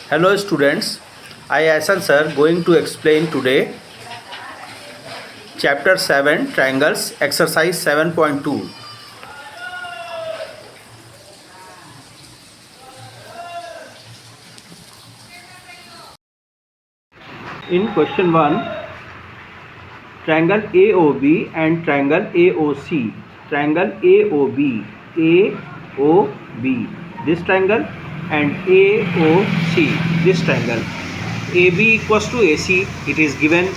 Hello students, I Asan sir going to explain today chapter 7 triangles exercise 7.2. In question 1, triangle AOB and triangle AOC. Triangle AOB, this triangle, and AOC, this triangle. AB equals to AC, it is given.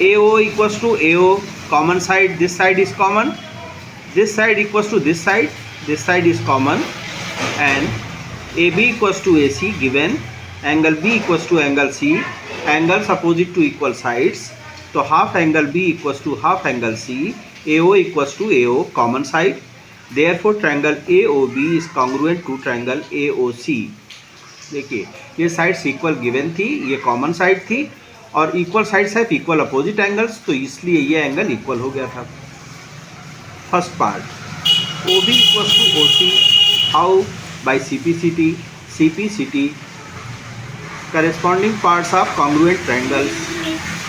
AO equals to AO, common side, this side is common. This side equals to this side is common. And AB equals to AC given. Angle B equals to angle C, angles opposite to equal sides. So half angle B equals to half angle C, AO equals to AO, common side. Therefore triangle AOB is congruent to triangle AOC. देखिए ये sides equal given थी, ये common side थी और equal sides have equal opposite angles, तो इसलिए ये angle equal हो गया था. First part, OB equals to OC, how? By CPCT. Corresponding parts of congruent triangles.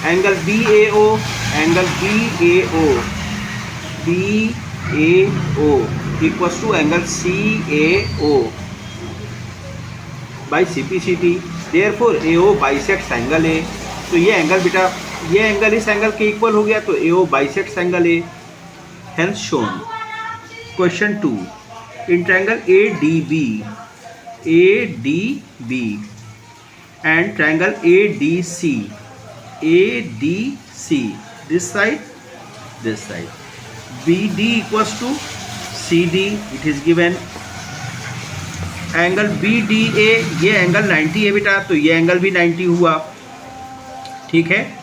Angle BAO equals to angle CAO by CPCT. Therefore AO bisects angle A. तो ये angle बेटा, ये एंगल इस angle के equal हो गया, तो AO bisects angle A. Hence shown. Question 2. In triangle ADB and triangle ADC, this side, BD equals to CD, it is given. Angle BDA, ये एंगल 90 है बेटा, तो ये एंगल भी 90 हुआ, ठीक है.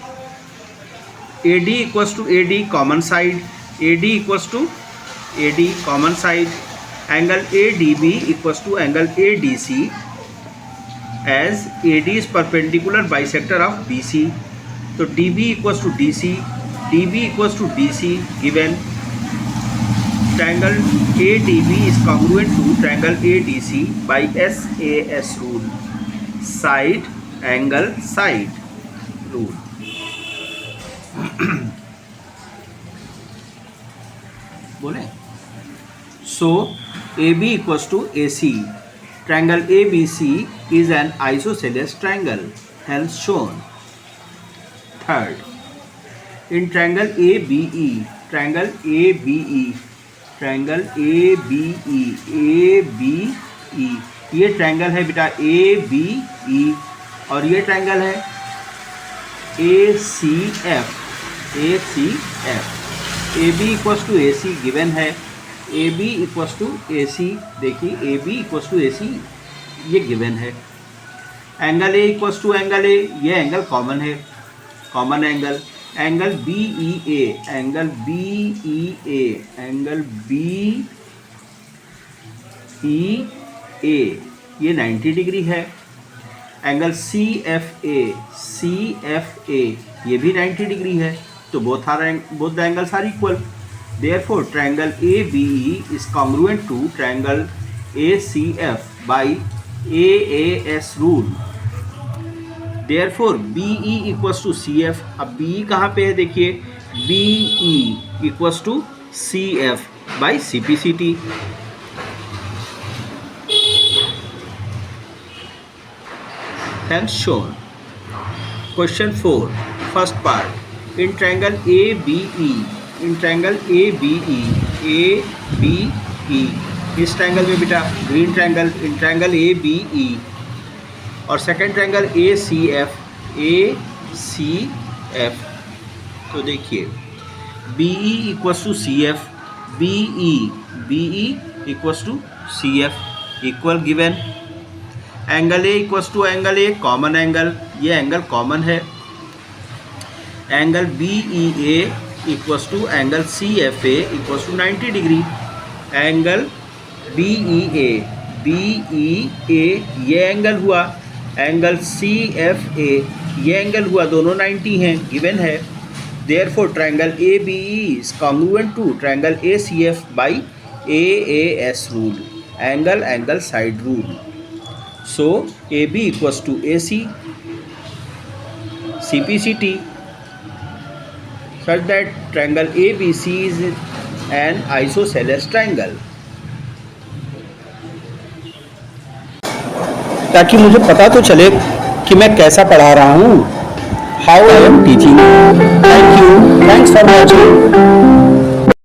AD equals to AD, common side, AD equals to AD, common side. Angle ADB equals to angle ADC as AD is perpendicular bisector of BC. तो DB equals to DC, given. Triangle ADB is congruent to triangle ADC by SAS rule, side angle side rule. बोले. So AB equals to AC. Triangle ABC is an isosceles triangle, hence shown. Third, in triangle ABE, ये triangle है बेटा ABE और ये triangle है ACF. AB equals to AC given है, AB equals to AC, देखिए AB equals to AC ये given है. Angle A equals to angle A, ये एंगल कॉमन है, कॉमन एंगल. एंगल BEA, ये 90 डिग्री है. एंगल CFA, ये भी 90 डिग्री है, तो both the angles are equal. Therefore triangle ABE is congruent to triangle ACF by AAS rule. Therefore BE equals to CF. अब BE कहाँ पे है देखिए, BE equals to CF by CPCT. Hence shown. Question 4, first part. In triangle ABE, इस triangle में बेटा green triangle, in triangle ABE और second triangle ACF. तो देखिए BE equals to CF, BE equals to CF, equal given. Angle A equals to angle A, common angle, ये angle common है. Angle BEA equals to angle CFA equals to 90 degree. Angle BEA, ये angle हुआ, angle CFA ये angle हुआ, दोनों 90 हैं, given है. Therefore triangle ABE is congruent to triangle ACF by AAS rule, angle side rule. So AB equals to AC, CPCT, such that triangle ABC is an isosceles triangle. ताकि मुझे पता तो चले कि मैं कैसा पढ़ा रहा हूँ, how I am teaching. Thank you, thanks for watching.